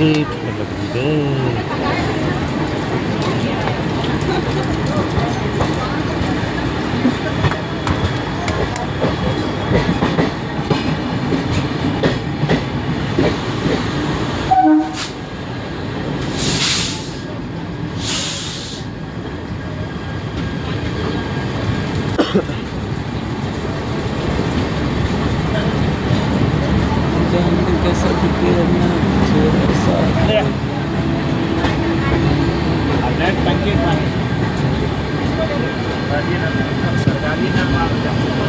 trip na magbigay. Jangan kasar pikiran na sa Net banking man. Sargali na mga